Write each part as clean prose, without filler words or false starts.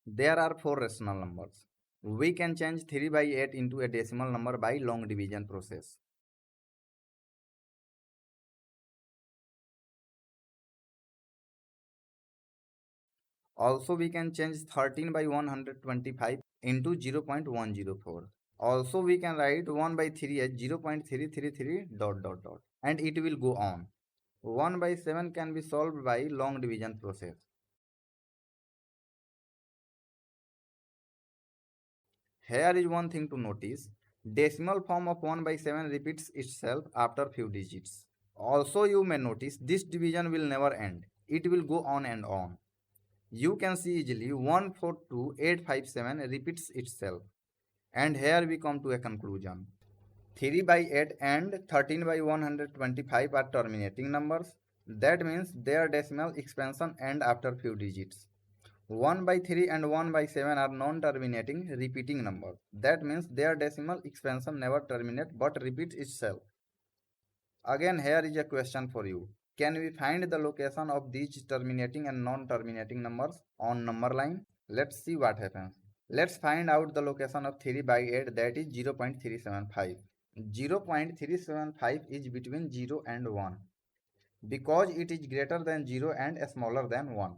There are four rational numbers. We can change 3 by 8 into a decimal number by long division process. Also, we can change 13 by 125 into 0.104. Also, we can write 1 by 3 as 0.333 dot dot dot, and it will go on. 1 by 7 can be solved by long division process. Here is one thing to notice. Decimal form of 1 by 7 repeats itself after few digits. Also, you may notice this division will never end. It will go on and on. You can see easily 142857 repeats itself. And here we come to a conclusion. 3 by 8 and 13 by 125 are terminating numbers. That means their decimal expansion end after few digits. 1 by 3 and 1 by 7 are non-terminating repeating numbers. That means their decimal expansion never terminates but repeats itself. Again, here is a question for you. Can we find the location of these terminating and non-terminating numbers on number line? Let's see what happens. Let's find out the location of 3 by 8, that is 0.375. 0.375 is between 0 and 1 because it is greater than 0 and smaller than 1.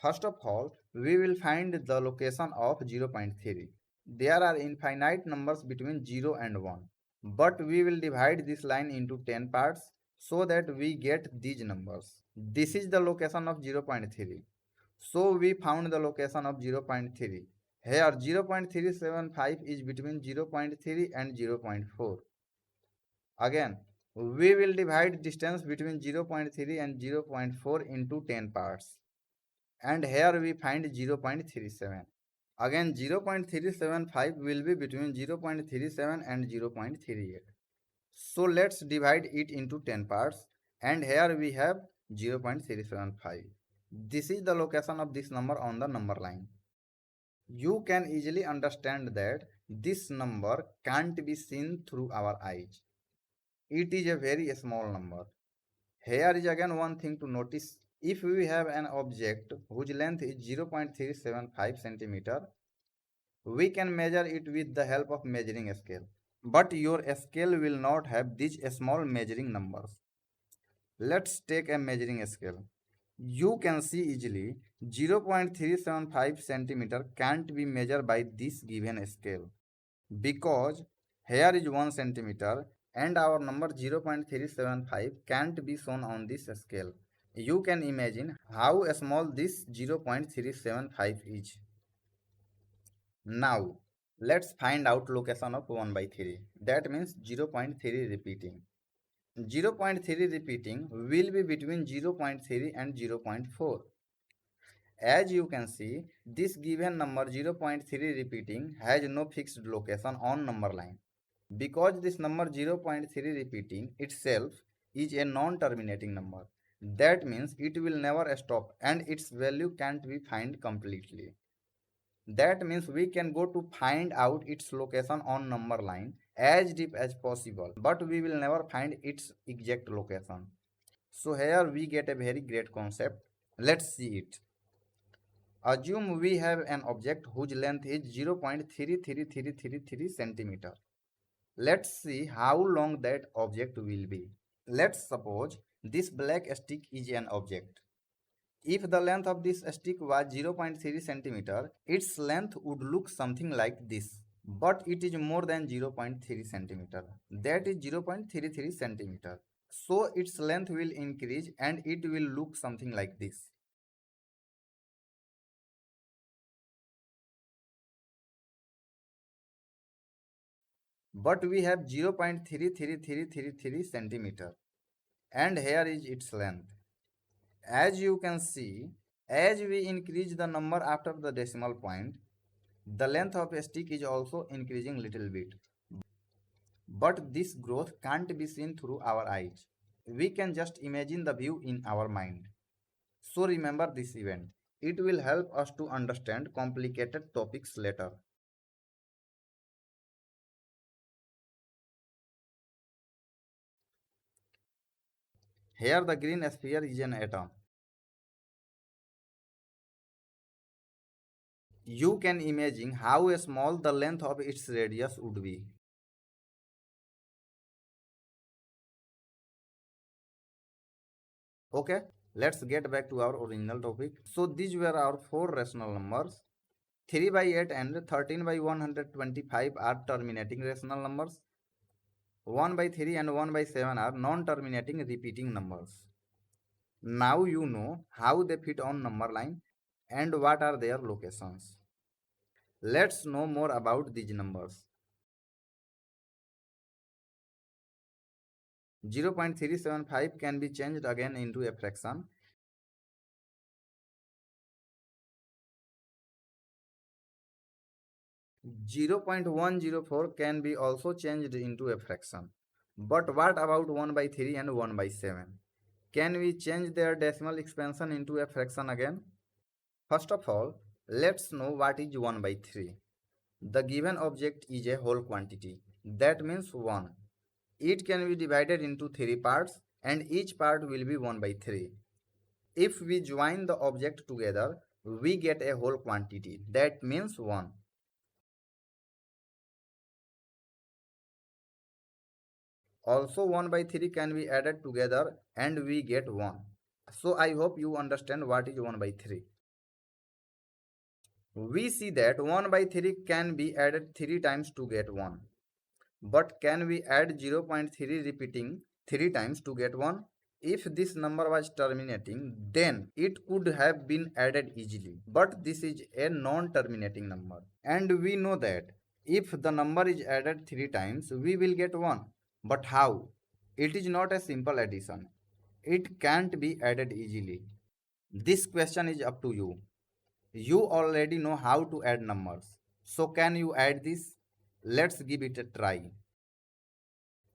First of all, we will find the location of 0.3. There are infinite numbers between 0 and 1, but we will divide this line into 10 parts so that we get these numbers. This is the location of 0.3. So we found the location of 0.3. Here 0.375 is between 0.3 and 0.4. Again, we will divide distance between 0.3 and 0.4 into 10 parts. And here we find 0.37. Again 0.375 will be between 0.37 and 0.38. So let's divide it into 10 parts, and here we have 0.375. This is the location of this number on the number line. You can easily understand that this number can't be seen through our eyes. It is a very small number. Here is again one thing to notice. If we have an object whose length is 0.375 centimeter, we can measure it with the help of measuring scale. But your scale will not have these small measuring numbers. Let's take a measuring scale. You can see easily 0.375 centimeter can't be measured by this given scale because here is 1 centimeter and our number 0.375 can't be shown on this scale. You can imagine how small this 0.375 is. Now, let's find out location of 1 by 3. That means 0.3 repeating. 0.3 repeating will be between 0.3 and 0.4. As you can see, this given number 0.3 repeating has no fixed location on number line. Because this number 0.3 repeating itself is a non-terminating number. That means it will never stop and its value can't be found completely. That means we can go to find out its location on number line as deep as possible, but we will never find its exact location. So here we get a very great concept. Let's see it. Assume we have an object whose length is 0.33333 centimeter. Let's see how long that object will be. Let's suppose this black stick is an object. If the length of this stick was 0.3 centimeter, its length would look something like this. But it is more than 0.3 centimeter. That is 0.33 centimeter. So its length will increase and it will look something like this. But we have 0.33333 centimeter and here is its length. As you can see, as we increase the number after the decimal point, the length of a stick is also increasing little bit. But this growth can't be seen through our eyes. We can just imagine the view in our mind. So remember this event. It will help us to understand complicated topics later. Here the green sphere is an atom. You can imagine how small the length of its radius would be. Okay, let's get back to our original topic. So these were our four rational numbers. 3 by 8 and 13 by 125 are terminating rational numbers. 1 by 3 and 1 by 7 are non-terminating repeating numbers. Now you know how they fit on number line and what are their locations. Let's know more about these numbers. 0.375 can be changed again into a fraction. 0.104 can be also changed into a fraction. But what about 1 by 3 and 1 by 7? Can we change their decimal expansion into a fraction again? First of all, let's know what is 1 by 3. The given object is a whole quantity. That means 1. It can be divided into 3 parts and each part will be 1 by 3. If we join the object together, we get a whole quantity. That means 1. Also 1 by 3 can be added together and we get 1. So I hope you understand what is 1 by 3. We see that 1 by 3 can be added 3 times to get 1. But can we add 0.3 repeating 3 times to get 1? If this number was terminating, then it could have been added easily. But this is a non-terminating number. And we know that if the number is added 3 times, we will get 1. But how? It is not a simple addition. It can't be added easily. This question is up to you. You already know how to add numbers. So can you add this? Let's give it a try.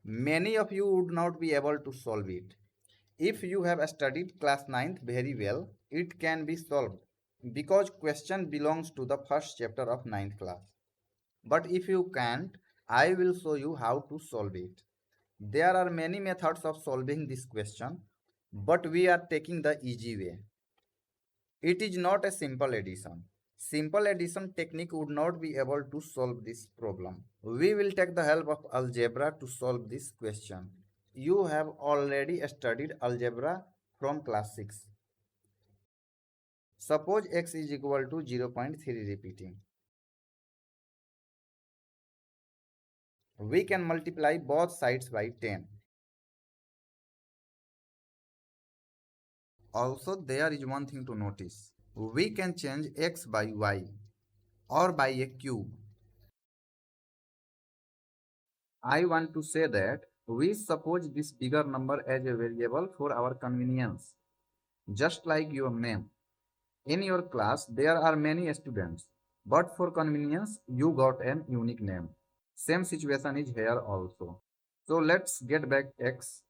Many of you would not be able to solve it. If you have studied class 9th very well, it can be solved because question belongs to the first chapter of 9th class. But if you can't, I will show you how to solve it. There are many methods of solving this question, but we are taking the easy way. It is not a simple addition. Simple addition technique would not be able to solve this problem. We will take the help of algebra to solve this question. You have already studied algebra from class 6. Suppose x is equal to 0.3 repeating. We can multiply both sides by 10. Also, there is one thing to notice. We can change x by y or by a cube. I want to say that we suppose this bigger number as a variable for our convenience, just like your name. In your class, there are many students, but for convenience, you got an unique name. Same situation is here also. So let's get back x.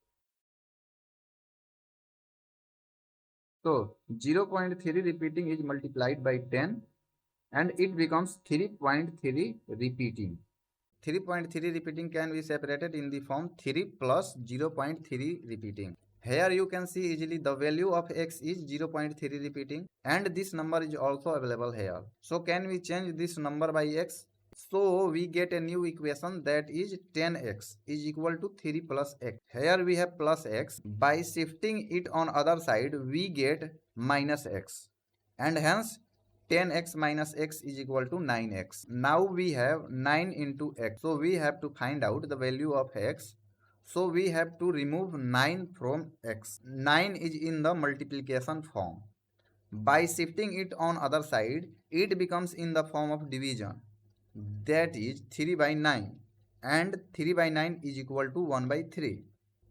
So 0.3 repeating is multiplied by 10 and it becomes 3.3 repeating. 3.3 repeating can be separated in the form 3 plus 0.3 repeating. Here you can see easily the value of x is 0.3 repeating and this number is also available here. So can we change this number by x? So we get a new equation that is 10x is equal to 3 plus x. Here we have plus x. By shifting it on other side we get minus x and hence 10x minus x is equal to 9x. Now we have 9 into x. So we have to find out the value of x. So we have to remove 9 from x. 9 is in the multiplication form. By shifting it on other side, it becomes in the form of division. That is 3 by 9 and 3 by 9 is equal to 1 by 3.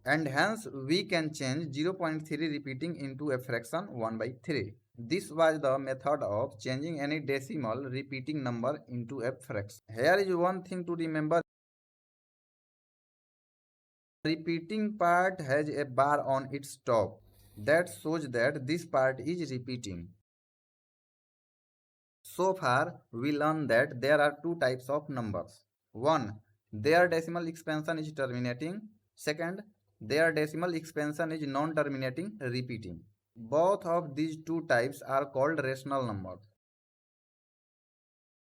And hence we can change 0.3 repeating into a fraction 1 by 3. This was the method of changing any decimal repeating number into a fraction. Here is one thing to remember. The repeating part has a bar on its top that shows that this part is repeating. So far, we learned that there are two types of numbers. One, their decimal expansion is terminating. Second, their decimal expansion is non-terminating, repeating. Both of these two types are called rational numbers.